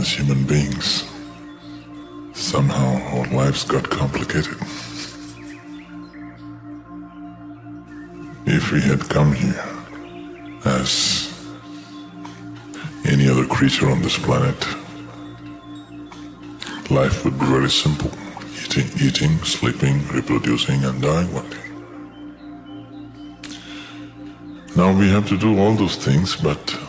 as human beings, somehow our lives got complicated. If we had come here as any other creature on this planet, life would be very simple. Eating, sleeping, reproducing, and dying one day. Now we have to do all those things, but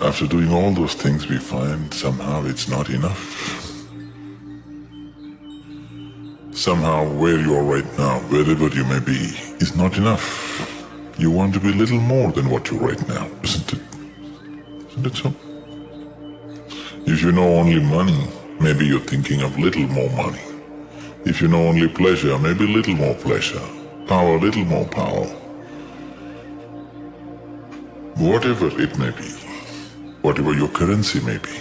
after doing all those things, we find somehow it's not enough. Somehow where you are right now, wherever you may be, is not enough. You want to be a little more than what you're right now, isn't it? Isn't it so? If you know only money, maybe you're thinking of little more money. If you know only pleasure, maybe a little more pleasure. Power, a little more power. Whatever it may be, whatever your currency may be,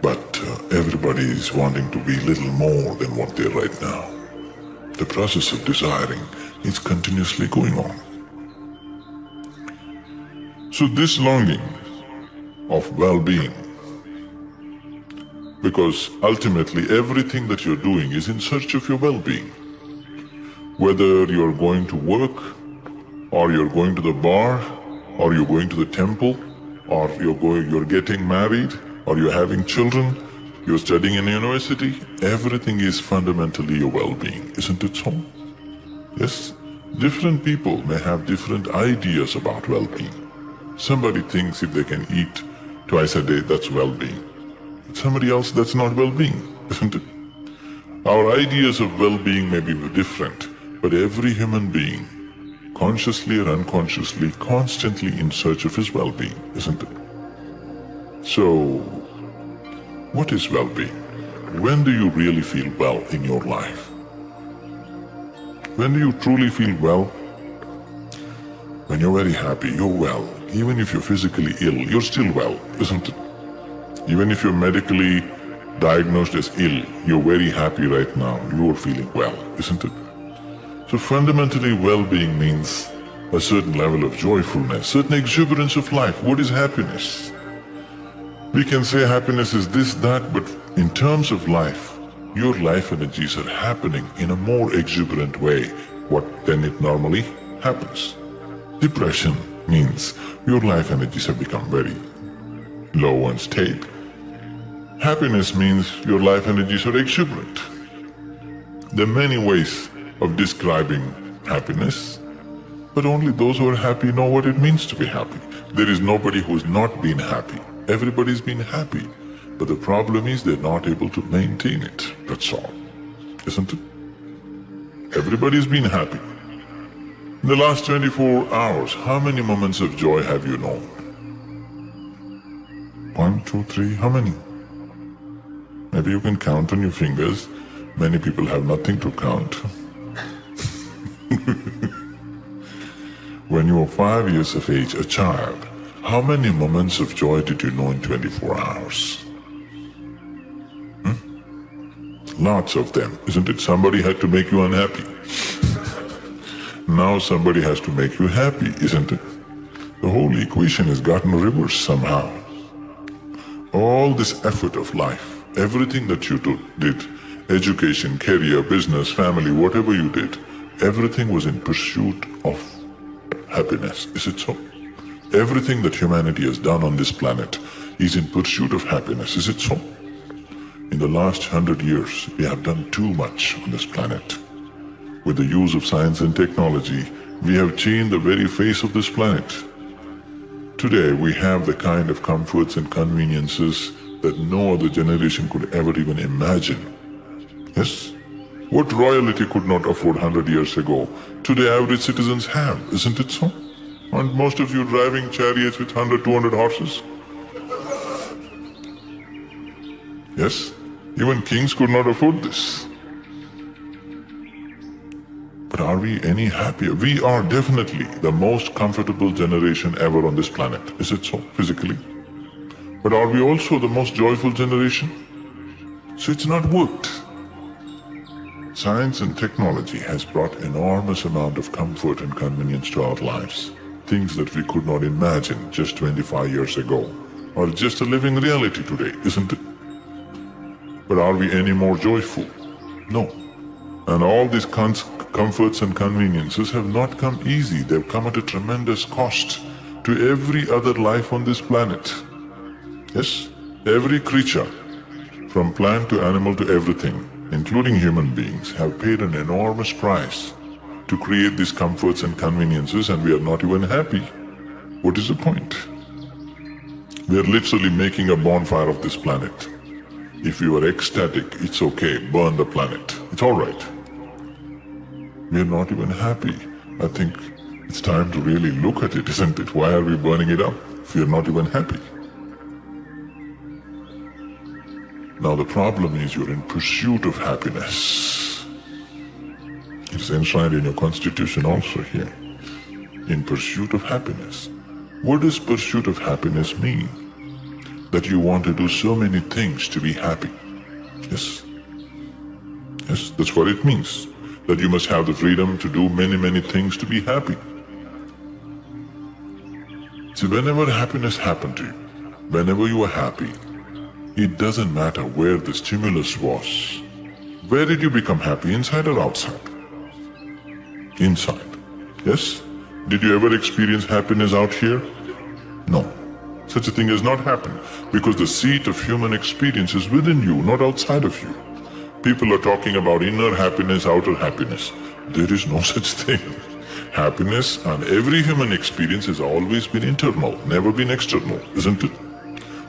but everybody is wanting to be a little more than what they're right now. The process of desiring is continuously going on. So this longing of well-being, because ultimately everything that you're doing is in search of your well-being. Whether you're going to work, or you're going to the bar, or you're going to the temple, or you're getting married, or you're having children, you're studying in a university, everything is fundamentally your well-being, isn't it so? Yes? Different people may have different ideas about well-being. Somebody thinks if they can eat twice a day, that's well-being. Somebody else, that's not well-being, isn't it? Our ideas of well-being may be different, but every human being, consciously or unconsciously, constantly in search of his well-being, isn't it? So, what is well-being? When do you really feel well in your life? When do you truly feel well? When you're very happy, you're well. Even if you're physically ill, you're still well, isn't it? Even if you're medically diagnosed as ill, you're very happy right now, you're feeling well, isn't it? So fundamentally, well-being means a certain level of joyfulness, certain exuberance of life. What is happiness? We can say happiness is this, that, but in terms of life, your life energies are happening in a more exuberant way than it normally happens. Depression means your life energies have become very low and stale. Happiness means your life energies are exuberant. There are many ways of describing happiness, but only those who are happy know what it means to be happy. There is nobody who's not been happy. Everybody's been happy, but the problem is they're not able to maintain it, that's all, isn't it? Everybody's been happy. In the last 24 hours, how many moments of joy have you known? 1, 2, 3, how many? Maybe you can count on your fingers. Many people have nothing to count. When you were 5 years of age, a child, how many moments of joy did you know in 24 hours? Lots of them, isn't it? Somebody had to make you unhappy. Now somebody has to make you happy, isn't it? The whole equation has gotten reversed somehow. All this effort of life, everything that you did, education, career, business, family, whatever you did, everything was in pursuit of happiness, is it so? Everything that humanity has done on this planet is in pursuit of happiness, is it so? In the last 100 years, we have done too much on this planet. With the use of science and technology, we have changed the very face of this planet. Today, we have the kind of comforts and conveniences that no other generation could ever even imagine. Yes? What royalty could not afford 100 years ago, today average citizens have, isn't it so? Aren't most of you driving chariots with 100, 200 horses? Yes? Even kings could not afford this. But are we any happier? We are definitely the most comfortable generation ever on this planet. Is it so, physically? But are we also the most joyful generation? So it's not worked. Science and technology has brought enormous amount of comfort and convenience to our lives. Things that we could not imagine just 25 years ago, or just a living reality today, isn't it? But are we any more joyful? No. And all these comforts and conveniences have not come easy. They've come at a tremendous cost to every other life on this planet. Yes, every creature, from plant to animal to everything, including human beings, have paid an enormous price to create these comforts and conveniences, and we are not even happy. What is the point? We are literally making a bonfire of this planet. If you are ecstatic, it's okay, burn the planet. It's all right. We are not even happy. I think it's time to really look at it, isn't it? Why are we burning it up if we are not even happy? Now the problem is you're in pursuit of happiness. It's enshrined in your constitution also here. In pursuit of happiness. What does pursuit of happiness mean? That you want to do so many things to be happy. Yes. Yes, that's what it means. That you must have the freedom to do many things to be happy. See, whenever happiness happened to you, whenever you are happy, it doesn't matter where the stimulus was. Where did you become happy, inside or outside? Inside. Yes? Did you ever experience happiness out here? No. Such a thing has not happened, because the seat of human experience is within you, not outside of you. People are talking about inner happiness, outer happiness. There is no such thing. Happiness and every human experience has always been internal, never been external, isn't it?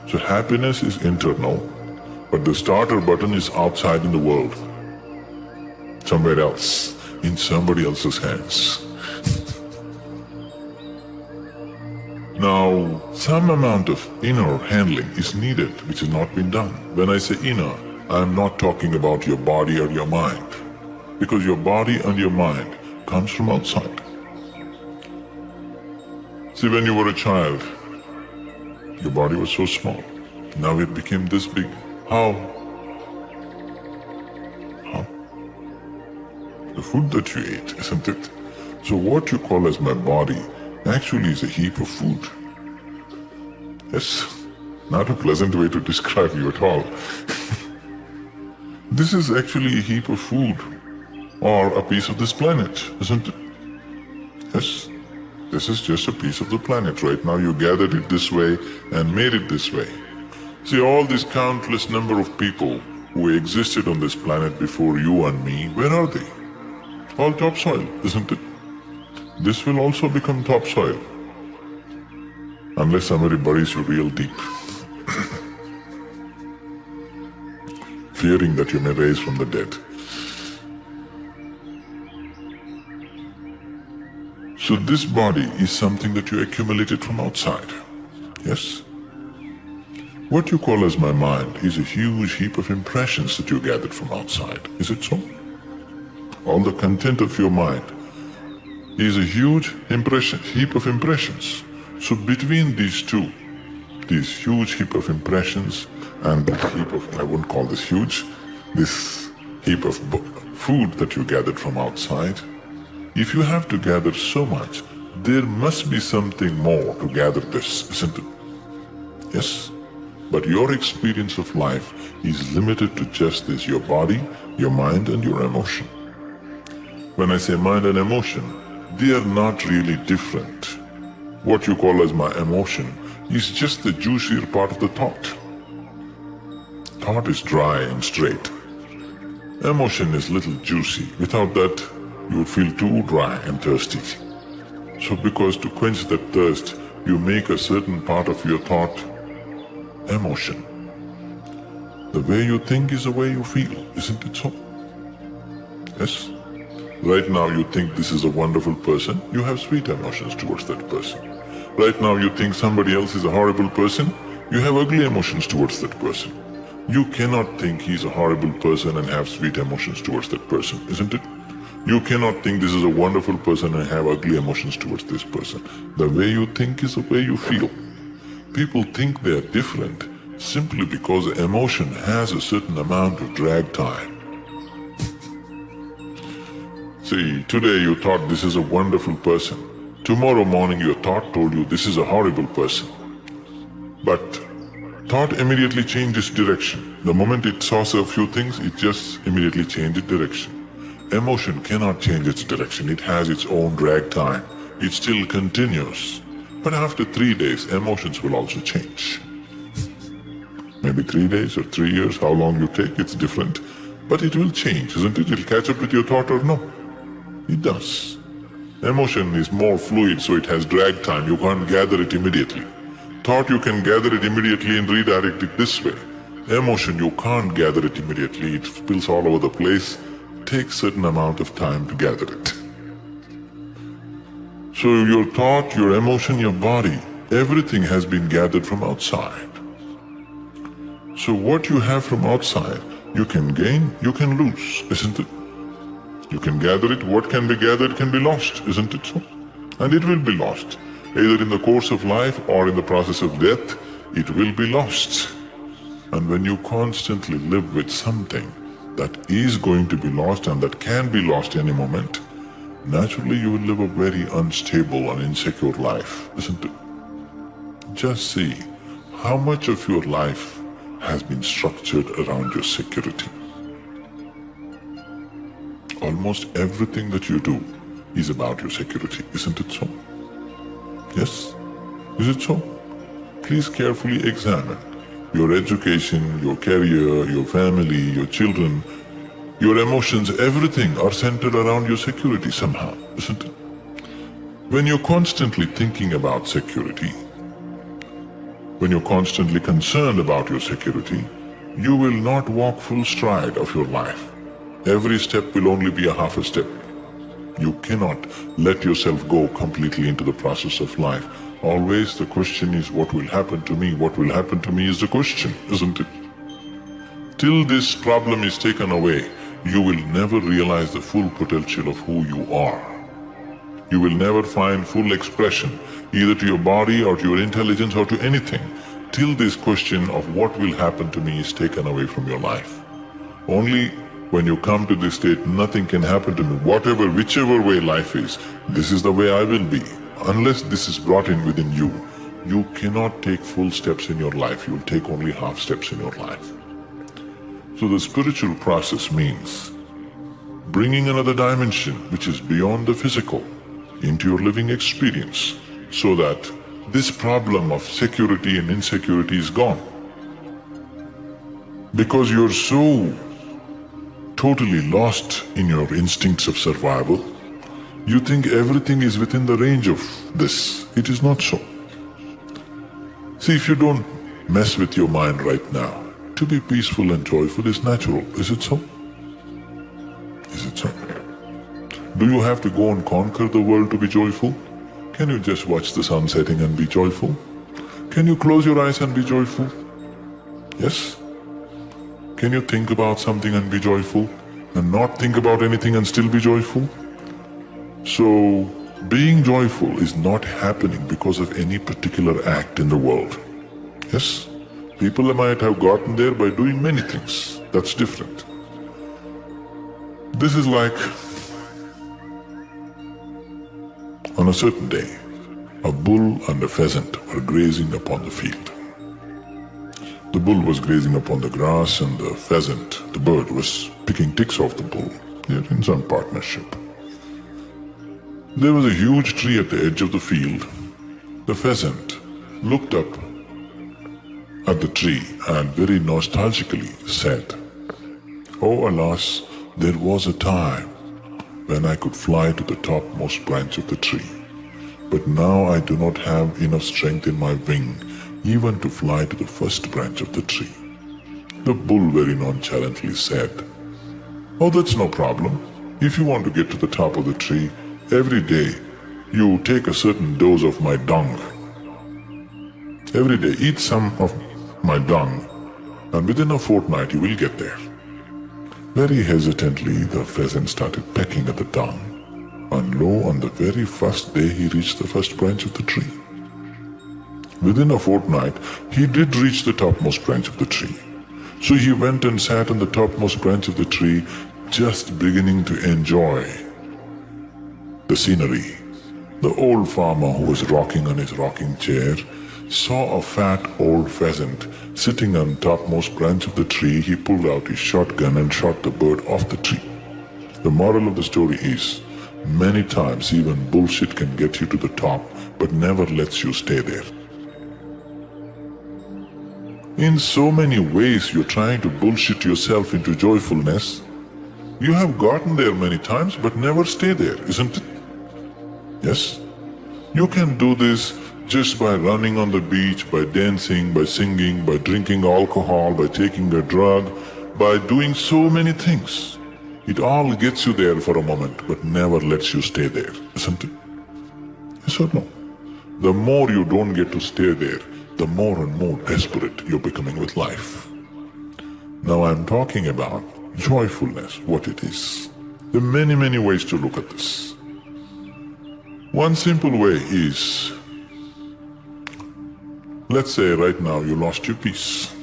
So happiness is internal, but the starter button is outside in the world. Somewhere else, in somebody else's hands. Now, some amount of inner handling is needed, which has not been done. When I say inner, I am not talking about your body or your mind, because your body and your mind comes from outside. See, when you were a child, your body was so small. Now it became this big. How? How? The food that you ate, isn't it? So what you call as my body actually is a heap of food. Yes, not a pleasant way to describe you at all. This is actually a heap of food, or a piece of this planet, isn't it? Yes, this is just a piece of the planet. Right now you gathered it this way and made it this way. See, all this countless number of people who existed on this planet before you and me, where are they? All topsoil, isn't it? This will also become topsoil, unless somebody buries you real deep, fearing that you may rise from the dead. So this body is something that you accumulated from outside, yes? What you call as my mind is a huge heap of impressions that you gathered from outside, is it so? All the content of your mind is a huge heap of impressions. So between these two, this huge heap of impressions and this heap of, I wouldn't call this huge, this heap of food that you gathered from outside, if you have to gather so much, there must be something more to gather this, isn't it? Yes, but your experience of life is limited to just this, your body, your mind and your emotion. When I say mind and emotion, they are not really different. What you call as my emotion is just the juicier part of the thought. Thought is dry and straight. Emotion is little juicy. Without that, you would feel too dry and thirsty. So because to quench that thirst, you make a certain part of your thought emotion. The way you think is the way you feel, isn't it so? Yes? Right now you think this is a wonderful person, you have sweet emotions towards that person. Right now you think somebody else is a horrible person, you have ugly emotions towards that person. You cannot think he's a horrible person and have sweet emotions towards that person, isn't it? You cannot think this is a wonderful person and have ugly emotions towards this person. The way you think is the way you feel. People think they are different simply because emotion has a certain amount of drag time. See, today you thought this is a wonderful person. Tomorrow morning your thought told you this is a horrible person. But thought immediately changes direction. The moment it saw a few things, it just immediately changed its direction. Emotion cannot change its direction. It has its own drag time. It still continues. But after 3 days, emotions will also change. Maybe 3 days or 3 years, how long you take, it's different. But it will change, isn't it? It'll catch up with your thought or no? It does. Emotion is more fluid, so it has drag time. You can't gather it immediately. Thought you can gather it immediately and redirect it this way. Emotion, you can't gather it immediately. It spills all over the place. Takes certain amount of time to gather it. So your thought, your emotion, your body, everything has been gathered from outside. So what you have from outside, you can gain, you can lose, isn't it? You can gather it, what can be gathered can be lost, isn't it so? And it will be lost. Either in the course of life or in the process of death, it will be lost. And when you constantly live with something that is going to be lost and that can be lost any moment, naturally you will live a very unstable and insecure life, isn't it? Just see how much of your life has been structured around your security. Almost everything that you do is about your security, isn't it so? Yes? Is it so? Please carefully examine your education, your career, your family, your children, your emotions, everything are centered around your security somehow, isn't it? When you're constantly thinking about security, when you're constantly concerned about your security, you will not walk full stride of your life. Every step will only be a half a step. You cannot let yourself go completely into the process of life. Always the question is, what will happen to me? What will happen to me is the question, isn't it? Till this problem is taken away, you will never realize the full potential of who you are. You will never find full expression, either to your body or to your intelligence or to anything, till this question of what will happen to me is taken away from your life. Only when you come to this state, nothing can happen to me, whatever, whichever way life is, this is the way I will be. Unless this is brought in within you, you cannot take full steps in your life. You'll take only half steps in your life. So the spiritual process means bringing another dimension, which is beyond the physical, into your living experience, so that this problem of security and insecurity is gone. Because you're so totally lost in your instincts of survival, you think everything is within the range of this. It is not so. See, if you don't mess with your mind right now, to be peaceful and joyful is natural. Is it so? Is it so? Do you have to go and conquer the world to be joyful? Can you just watch the sun setting and be joyful? Can you close your eyes and be joyful? Yes? Can you think about something and be joyful? And not think about anything and still be joyful? So, being joyful is not happening because of any particular act in the world. Yes? People might have gotten there by doing many things. That's different. This is like, on a certain day, a bull and a pheasant were grazing upon the field. The bull was grazing upon the grass and the pheasant, the bird, was picking ticks off the bull. They're in some partnership. There was a huge tree at the edge of the field. The pheasant looked up at the tree and very nostalgically said, "Oh alas, there was a time when I could fly to the topmost branch of the tree. But now I do not have enough strength in my wing even to fly to the first branch of the tree." The bull very nonchalantly said, "Oh, that's no problem. If you want to get to the top of the tree, every day you take a certain dose of my dung. Every day eat some of my dung, and within a fortnight you will get there." Very hesitantly, the pheasant started pecking at the dung, and lo, on the very first day he reached the first branch of the tree. Within a fortnight, he did reach the topmost branch of the tree. So he went and sat on the topmost branch of the tree, just beginning to enjoy the scenery. The old farmer who was rocking on his rocking chair saw a fat old pheasant sitting on topmost branch of the tree. He pulled out his shotgun and shot the bird off the tree. The moral of the story is, many times even bullshit can get you to the top, but never lets you stay there. In so many ways you're trying to bullshit yourself into joyfulness. You have gotten there many times, but never stay there, isn't it? Yes? You can do this just by running on the beach, by dancing, by singing, by drinking alcohol, by taking a drug, by doing so many things. It all gets you there for a moment, but never lets you stay there, isn't it? Yes or no? The more you don't get to stay there, the more and more desperate you're becoming with life. Now I'm talking about joyfulness, what it is. There are many, many ways to look at this. One simple way is, let's say right now you lost your peace.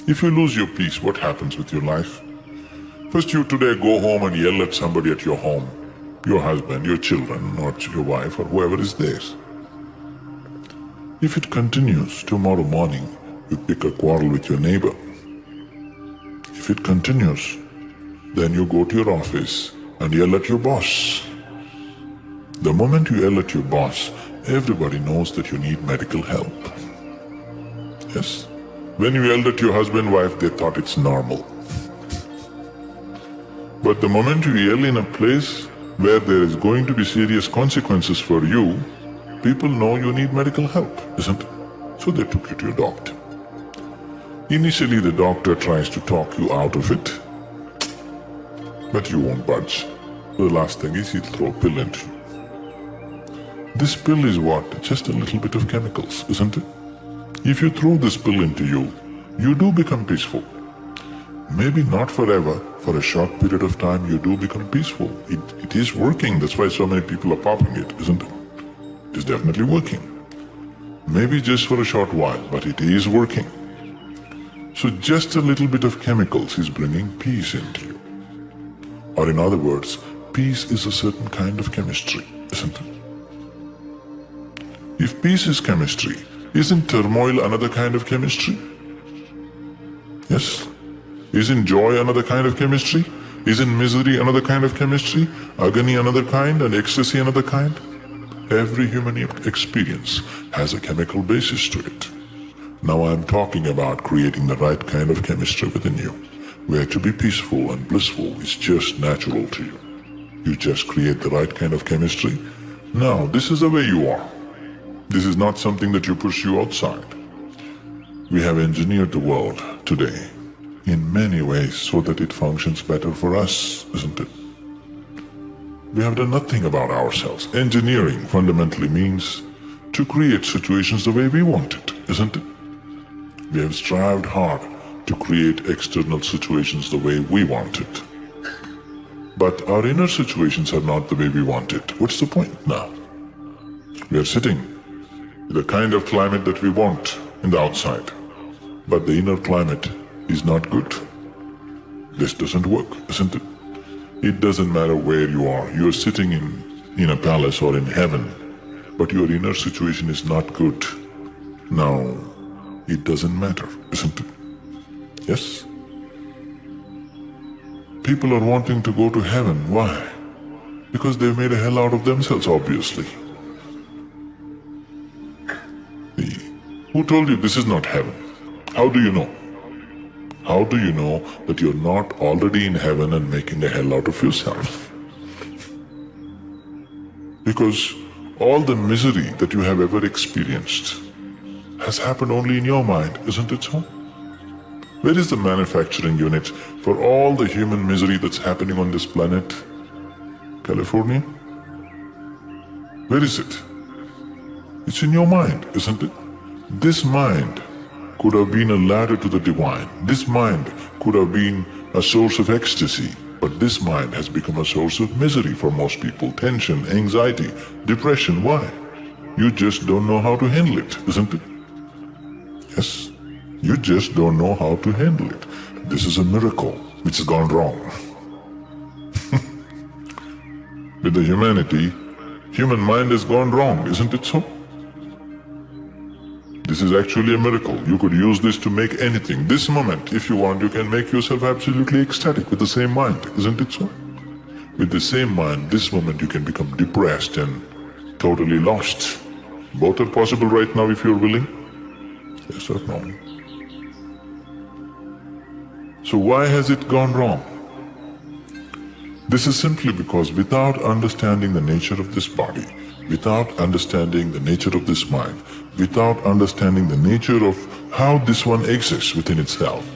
If you lose your peace, what happens with your life? First you today go home and yell at somebody at your home, your husband, your children, not your wife or whoever is there. If it continues, tomorrow morning you pick a quarrel with your neighbor. If it continues, then you go to your office and yell at your boss. The moment you yell at your boss, everybody knows that you need medical help. Yes? When you yelled at your husband, wife, they thought it's normal. But the moment you yell in a place where there is going to be serious consequences for you, people know you need medical help, isn't it? So they took you to your doctor. Initially the doctor tries to talk you out of it, but you won't budge. The last thing is he'll throw a pill into you. This pill is what? Just a little bit of chemicals, isn't it? If you throw this pill into you, you do become peaceful. Maybe not forever, for a short period of time you do become peaceful. It is working, that's why so many people are popping it, isn't it? It is definitely working. Maybe just for a short while, but it is working. So just a little bit of chemicals is bringing peace into you. Or in other words, peace is a certain kind of chemistry, isn't it? If peace is chemistry, isn't turmoil another kind of chemistry? Yes? Isn't joy another kind of chemistry? Isn't misery another kind of chemistry? Agony another kind, and ecstasy another kind? Every human experience has a chemical basis to it. Now I'm talking about creating the right kind of chemistry within you, where to be peaceful and blissful is just natural to you. You just create the right kind of chemistry. Now, this is the way you are. This is not something that you pursue outside. We have engineered the world today in many ways so that it functions better for us, isn't it? We have done nothing about ourselves. Engineering fundamentally means to create situations the way we want it, isn't it? We have strived hard to create external situations the way we want it. But our inner situations are not the way we want it. What's the point now? We are sitting in the kind of climate that we want in the outside, but the inner climate is not good. This doesn't work, isn't it? It doesn't matter where you are. You're sitting in a palace or in heaven, but your inner situation is not good. Now, it doesn't matter, isn't it? Yes? People are wanting to go to heaven. Why? Because they've made a hell out of themselves, obviously. Who told you this is not heaven? How do you know? How do you know that you're not already in heaven and making a hell out of yourself? Because all the misery that you have ever experienced has happened only in your mind, isn't it so? Where is the manufacturing unit for all the human misery that's happening on this planet? California? Where is it? It's in your mind, isn't it? This mind could have been a ladder to the divine. This mind could have been a source of ecstasy, but this mind has become a source of misery for most people. Tension, anxiety, depression. Why? You just don't know how to handle it, isn't it? Yes, you just don't know how to handle it. This is a miracle which has gone wrong. With the humanity, human mind has gone wrong, isn't it so? This is actually a miracle. You could use this to make anything. This moment, if you want, you can make yourself absolutely ecstatic with the same mind. Isn't it so? With the same mind, this moment you can become depressed and totally lost. Both are possible right now if you're willing. Yes or no? So why has it gone wrong? This is simply because without understanding the nature of this body, without understanding the nature of this mind, without understanding the nature of how this one exists within itself,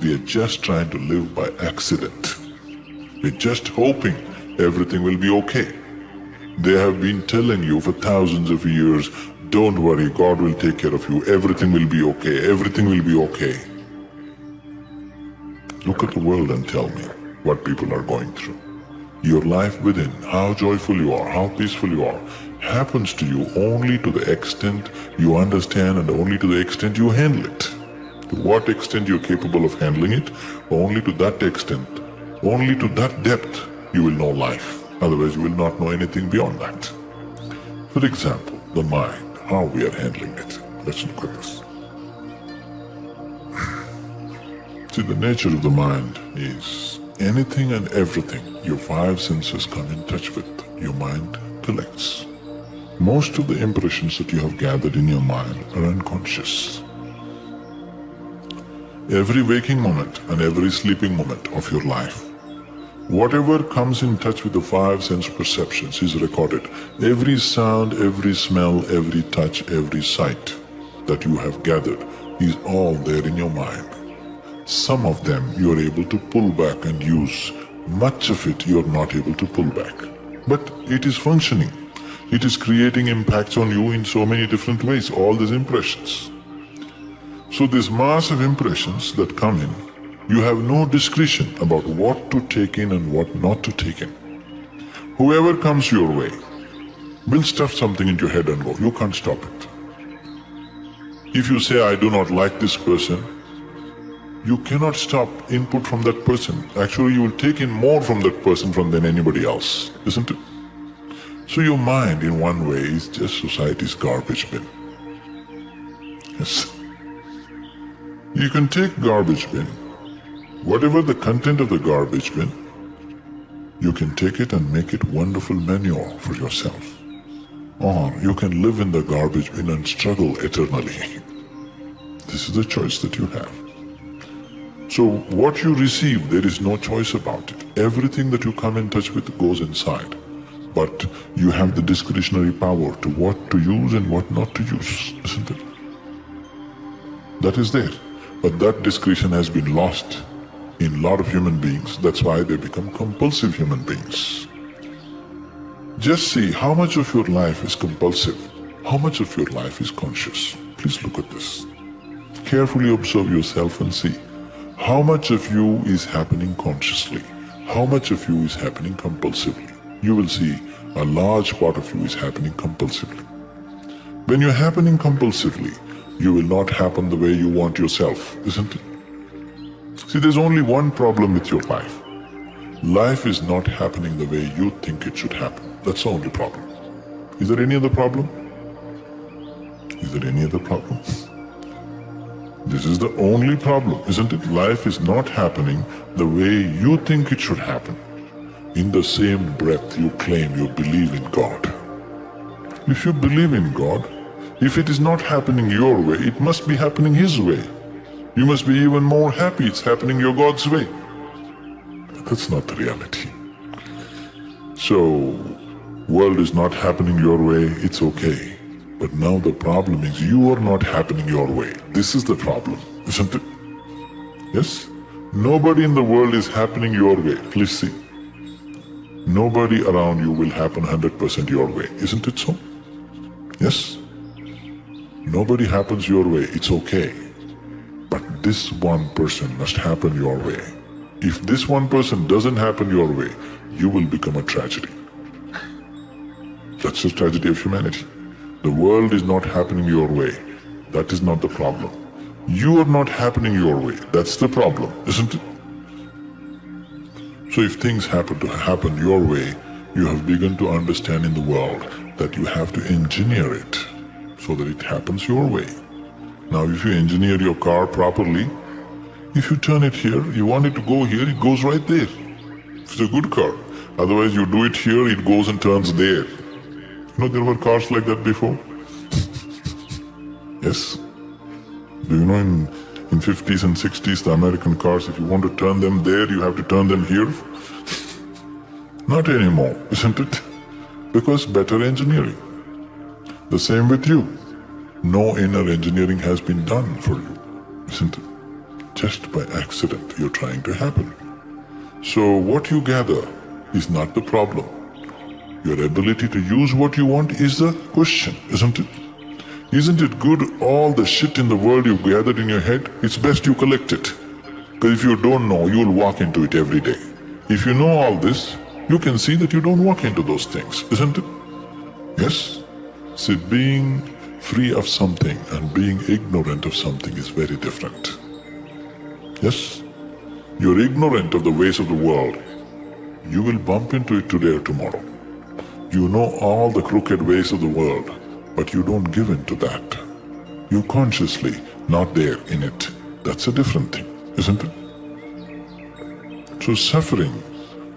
we are just trying to live by accident. We're just hoping everything will be okay. They have been telling you for thousands of years, don't worry, God will take care of you, everything will be okay, everything will be okay. Look at the world and tell me what people are going through. Your life within, how joyful you are, how peaceful you are, happens to you only to the extent you understand and only to the extent you handle it. To what extent you're capable of handling it, only to that extent, only to that depth you will know life. Otherwise you will not know anything beyond that. For example, the mind, how we are handling it. Let's look at this. See, the nature of the mind is anything and everything your five senses come in touch with, your mind collects. Most of the impressions that you have gathered in your mind are unconscious. Every waking moment and every sleeping moment of your life, whatever comes in touch with the five sense perceptions is recorded. Every sound, every smell, every touch, every sight that you have gathered is all there in your mind. Some of them you are able to pull back and use. Much of it you are not able to pull back. But it is functioning. It is creating impacts on you in so many different ways, all these impressions. So these massive impressions that come in, you have no discretion about what to take in and what not to take in. Whoever comes your way will stuff something into your head and go, you can't stop it. If you say, I do not like this person, you cannot stop input from that person. Actually, you will take in more from that person than anybody else, isn't it? So your mind, in one way, is just society's garbage bin. Yes. You can take garbage bin, whatever the content of the garbage bin, you can take it and make it wonderful manure for yourself. Or you can live in the garbage bin and struggle eternally. This is the choice that you have. So what you receive, there is no choice about it. Everything that you come in touch with goes inside. But you have the discretionary power to what to use and what not to use, isn't it? That is there. But that discretion has been lost in a lot of human beings. That's why they become compulsive human beings. Just see how much of your life is compulsive, how much of your life is conscious. Please look at this. Carefully observe yourself and see how much of you is happening consciously, how much of you is happening compulsively. You will see a large part of you is happening compulsively. When you're happening compulsively, you will not happen the way you want yourself, isn't it? See, there's only one problem with your life. Life is not happening the way you think it should happen. That's the only problem. Is there any other problem? Is there any other problem? This is the only problem, isn't it? Life is not happening the way you think it should happen. In the same breath you claim you believe in God. If you believe in God, if it is not happening your way, it must be happening His way. You must be even more happy it's happening your God's way. But that's not the reality. So, world is not happening your way, it's okay. But now the problem is you are not happening your way. This is the problem, isn't it? Yes? Nobody in the world is happening your way. Please see. Nobody around you will happen 100% your way. Isn't it so? Yes? Nobody happens your way. It's okay. But this one person must happen your way. If this one person doesn't happen your way, you will become a tragedy. That's the tragedy of humanity. The world is not happening your way. That is not the problem. You are not happening your way. That's the problem, isn't it? So if things happen to happen your way, you have begun to understand in the world that you have to engineer it so that it happens your way. Now if you engineer your car properly, if you turn it here, you want it to go here, it goes right there. It's a good car. Otherwise you do it here, it goes and turns there. You know there were cars like that before? Yes. Do you know in 50s and 60s, the American cars, if you want to turn them there, you have to turn them here? Not anymore, isn't it? Because better engineering. The same with you. No inner engineering has been done for you, isn't it? Just by accident, you're trying to happen. So what you gather is not the problem. Your ability to use what you want is the question, isn't it? Isn't it good all the shit in the world you've gathered in your head? It's best you collect it. Because if you don't know, you'll walk into it every day. If you know all this, you can see that you don't walk into those things, isn't it? Yes? See, being free of something and being ignorant of something is very different. Yes? You're ignorant of the ways of the world. You will bump into it today or tomorrow. You know all the crooked ways of the world, but you don't give in to that. You're consciously not there in it. That's a different thing, isn't it? So suffering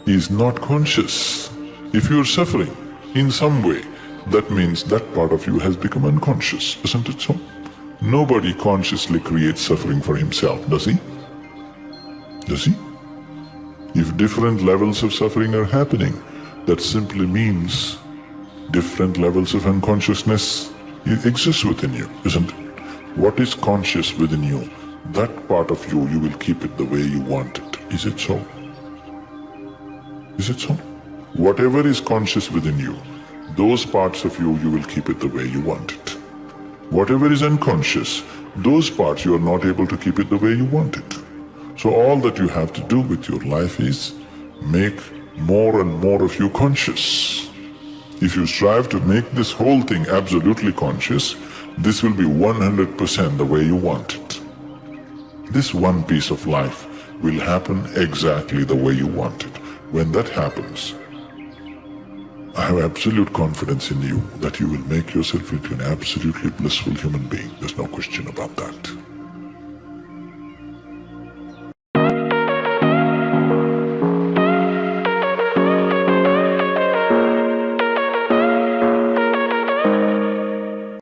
is not conscious. If you're suffering in some way, that means that part of you has become unconscious, isn't it so? Nobody consciously creates suffering for himself, does he? Does he? If different levels of suffering are happening, that simply means different levels of unconsciousness exist within you, isn't it? What is conscious within you, that part of you, you will keep it the way you want it. Is it so? Is it so? Whatever is conscious within you, those parts of you, you will keep it the way you want it. Whatever is unconscious, those parts you are not able to keep it the way you want it. So all that you have to do with your life is make more and more of you conscious. If you strive to make this whole thing absolutely conscious, this will be 100% the way you want it. This one piece of life will happen exactly the way you want it. When that happens, I have absolute confidence in you that you will make yourself into an absolutely blissful human being. There's no question about that.